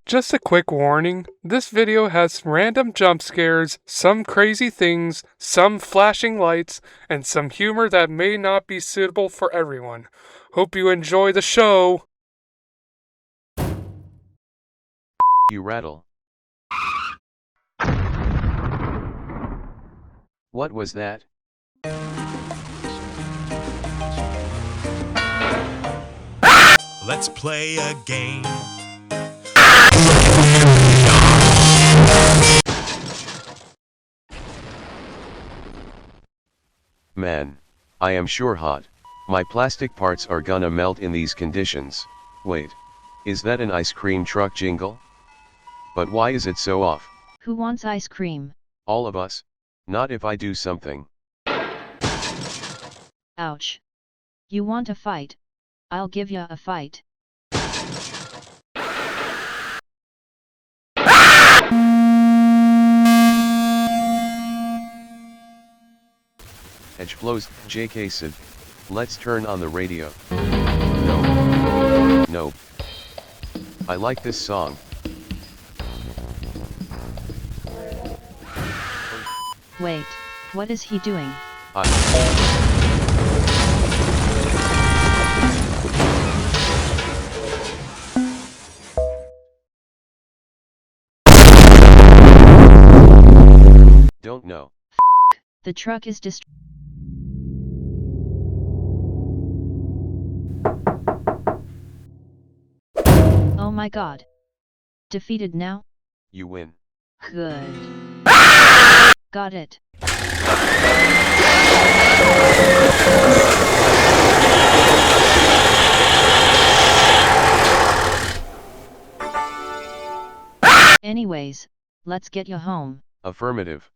Just a quick warning, this video has random jump scares, some crazy things, some flashing lights, and some humor that may not be suitable for everyone. Hope you enjoy the show! You rattle. What was that? Let's play a game. Man, I am sure hot. My plastic parts are gonna melt in these conditions. Wait, is that an ice cream truck jingle? But why is it so off? Who wants ice cream? All of us? Not if I do something. Ouch. You want a fight? I'll give ya a fight. Edge flows, JK Sid. Let's turn on the radio. No. No. I like this song. Wait, what is he doing? Don't know. The truck is Oh my god. Defeated now? You win. Good. Got it. Anyways, let's get you home. Affirmative.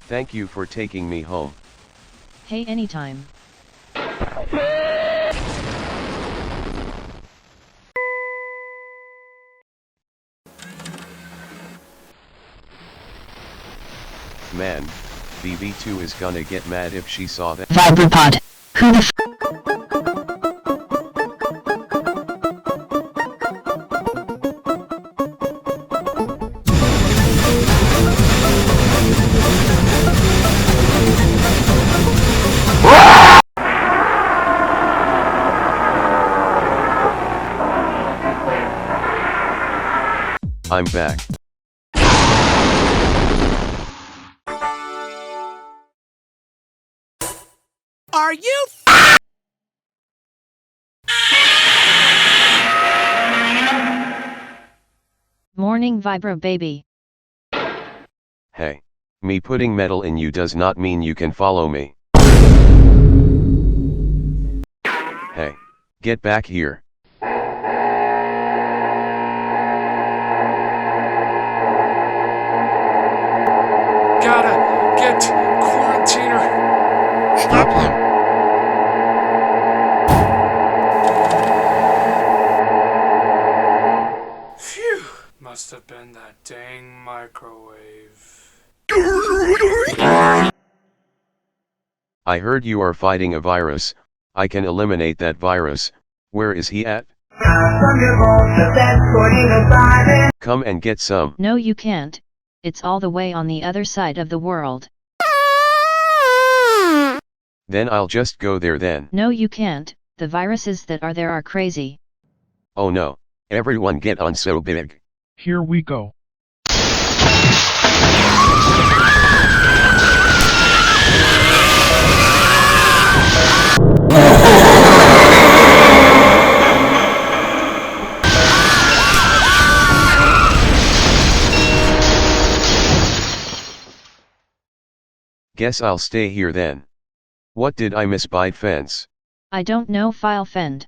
Thank you for taking me home. Hey, anytime. Man, BB2 is gonna get mad if she saw that. Vibropod. Who the I'm back. Are you Morning Vibro baby. Hey. Me putting metal in you does not mean you can follow me. Hey. Get back here. Gotta get quarantiner! Stop him. Phew! Must have been that dang microwave. I heard you are fighting a virus. I can eliminate that virus. Where is he at? Come and get some. No, you can't. It's all the way on the other side of the world. Then I'll just go there then. No, you can't. The viruses that are there are crazy. Oh no. Everyone get on so big. Here we go. Guess I'll stay here then. What did I miss by fence? I don't know. File fend.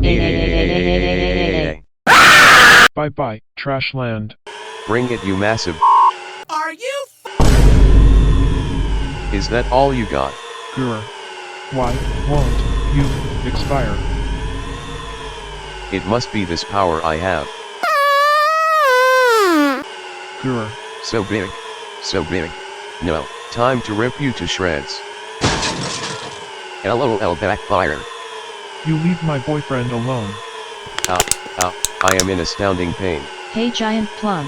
Hey. Bye bye, trash land. Bring it, you massive. Are you Is that all you got? Grr. Why won't you expire? It must be this power I have. Grr. So big. So big. No, time to rip you to shreds. LOL backfire. You leave my boyfriend alone. Ow, ow, I am in astounding pain. Hey giant plum.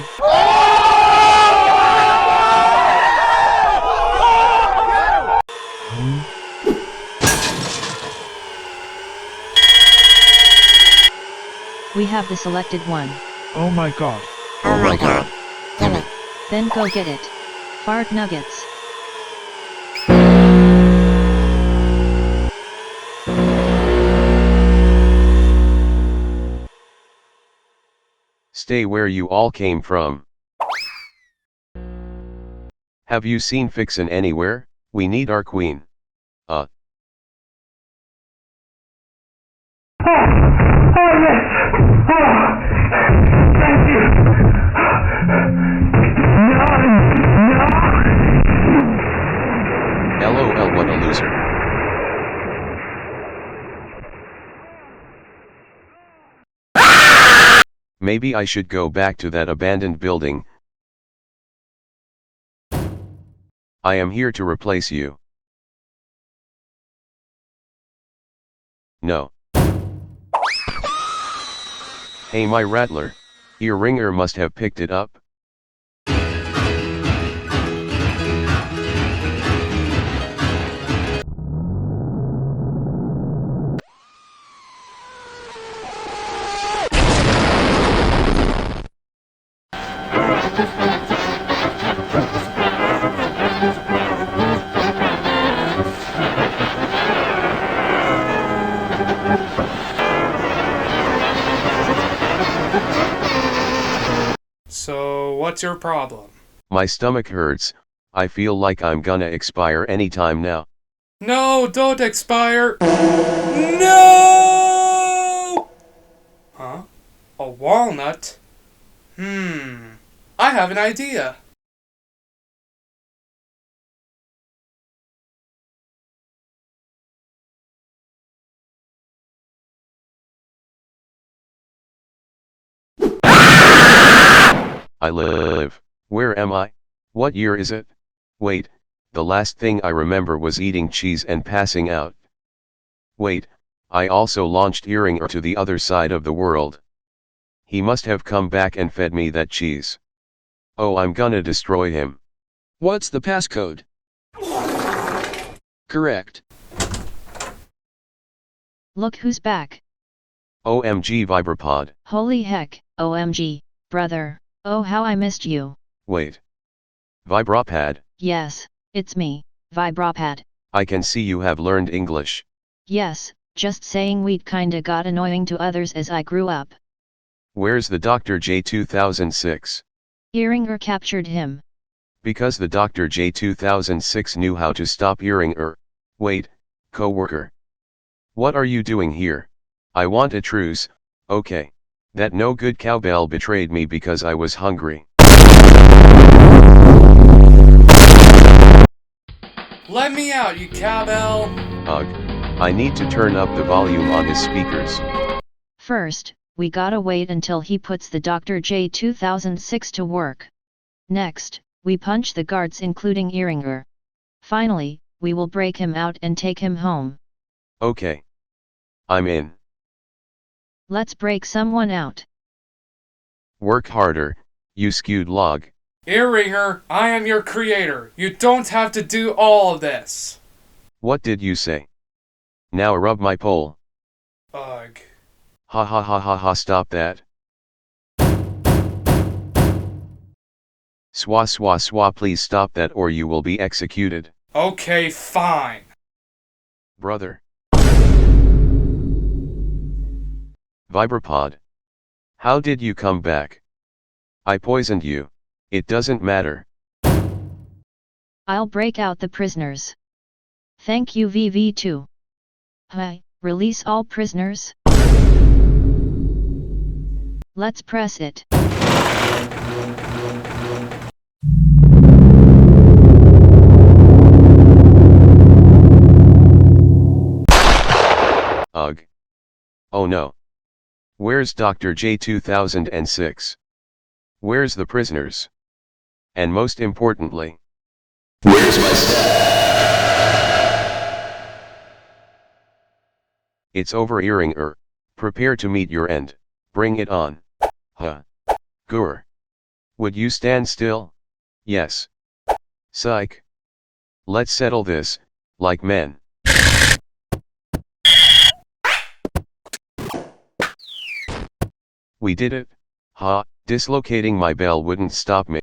We have the selected one. Oh my god. Oh my god. Give it. Then go get it. Fart nuggets. Stay where you all came from. Have you seen Fixin' anywhere? We need our queen. LOL, what a loser. Maybe I should go back to that abandoned building. I am here to replace you. No. Hey my rattler, ear ringer must have picked it up. So, what's your problem? My stomach hurts, I feel like I'm gonna expire anytime now. No, don't expire! No! Huh? A walnut? I have an idea. I live. Where am I? What year is it? Wait, the last thing I remember was eating cheese and passing out. Wait, I also launched Earringer to the other side of the world. He must have come back and fed me that cheese. Oh, I'm gonna destroy him. What's the passcode? Correct. Look who's back. OMG Vibrapod. Holy heck, OMG, brother. Oh how I missed you. Wait. Vibrapad, Yes, it's me, Vibropad. I can see you have learned English. Yes, just saying we'd kinda got annoying to others as I grew up. Where's the Dr. J 2006? Earringer captured him. Because the Dr. J 2006 knew how to stop Earringer. Wait, coworker. What are you doing here? I want a truce, okay. That no good cowbell betrayed me because I was hungry. Let me out, you cowbell! Ugh. I need to turn up the volume on his speakers. First, we gotta wait until he puts the Dr. J 2006 to work. Next, we punch the guards including Earringer. Finally, we will break him out and take him home. Okay. I'm in. Let's break someone out. Work harder, you skewed log. Earringer, I am your creator. You don't have to do all of this. What did you say? Now rub my pole. Ugh. Ha ha ha ha ha, stop that. Swa swa swa, please stop that or you will be executed. Okay, fine. Brother. Vibrapod. How did you come back? I poisoned you. It doesn't matter. I'll break out the prisoners. Thank you VV2. Hi, release all prisoners. Let's press it. Ugh. Oh no. Where's Dr. J 2006? Where's the prisoners? And most importantly, Where's my staff? it's over earring. Prepare to meet your end. Bring it on. Huh. Gur. Would you stand still? Yes. Psych. Let's settle this, like men. We did it. Ha, dislocating my bell wouldn't stop me.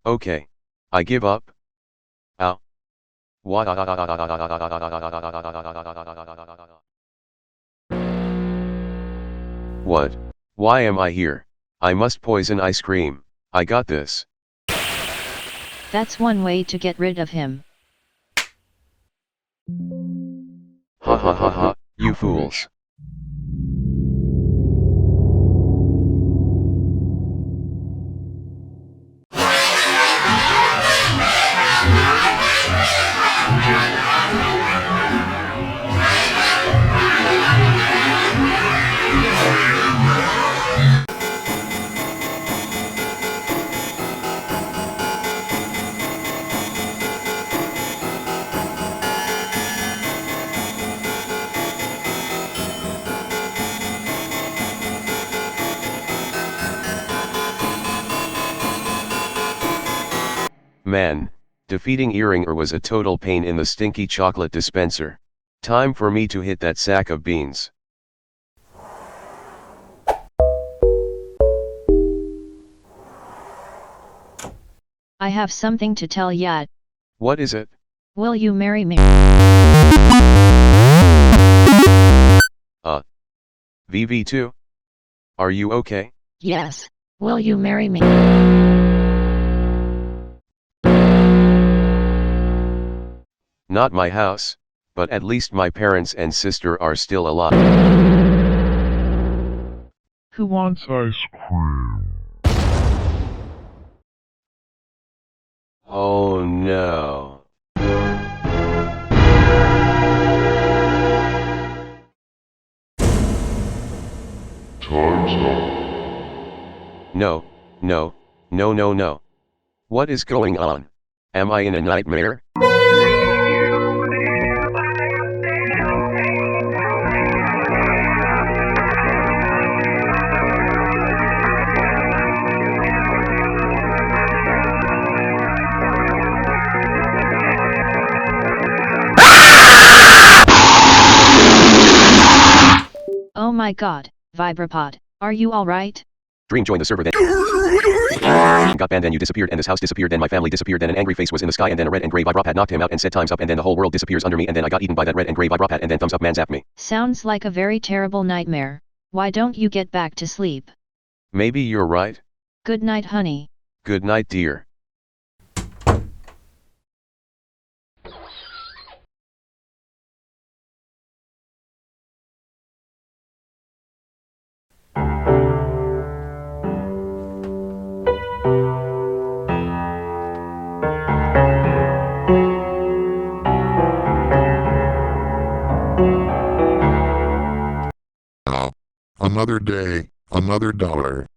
Okay. I give up. Ow. What? Why am I here? I must poison ice cream. I got this. That's one way to get rid of him. Ha ha ha ha, you fools. Man, defeating Earringer was a total pain in the stinky chocolate dispenser. Time for me to hit that sack of beans. I have something to tell ya. What is it? Will you marry me? VV2? Are you okay? Yes. Will you marry me? Not my house, but at least my parents and sister are still alive. Who wants ice cream? Oh no. Time's up. No. What is going on? Am I in a nightmare? Oh my god, Vibrapod, are you alright? Dream joined the server then. Got banned and you disappeared and this house disappeared then my family disappeared then an angry face was in the sky and then a red and gray vibrop had knocked him out and said time's up and then the whole world disappears under me and then I got eaten by that red and gray vibrop hat and then thumbs up man zapped me. Sounds like a very terrible nightmare. Why don't you get back to sleep? Maybe you're right. Good night, honey. Good night, dear. Another day, another dollar.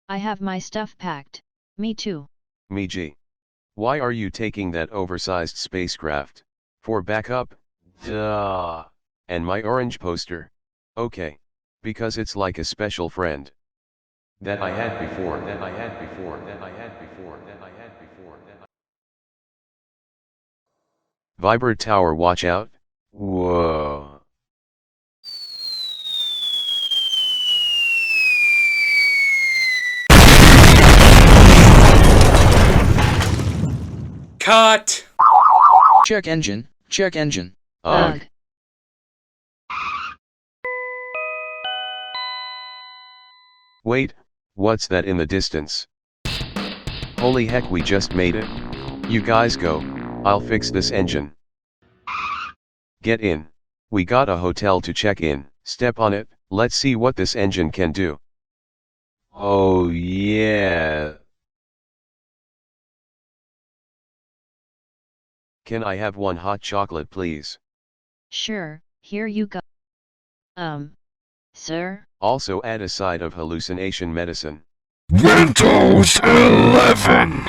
I have my stuff packed. Me too. Me G. Why are you taking that oversized spacecraft? For backup? Duh. And my orange poster? Okay. Because it's like a special friend. That I had before. Viber Tower watch out. Whoa. Cut! Check engine, check engine. Ugh. Ugh. Wait, what's that in the distance? Holy heck, we just made it. You guys go, I'll fix this engine. Get in. We got a hotel to check in, step on it, let's see what this engine can do. Oh yeah. Can I have one hot chocolate please? Sure, here you go. Sir? Also add a side of hallucination medicine. Windows 11!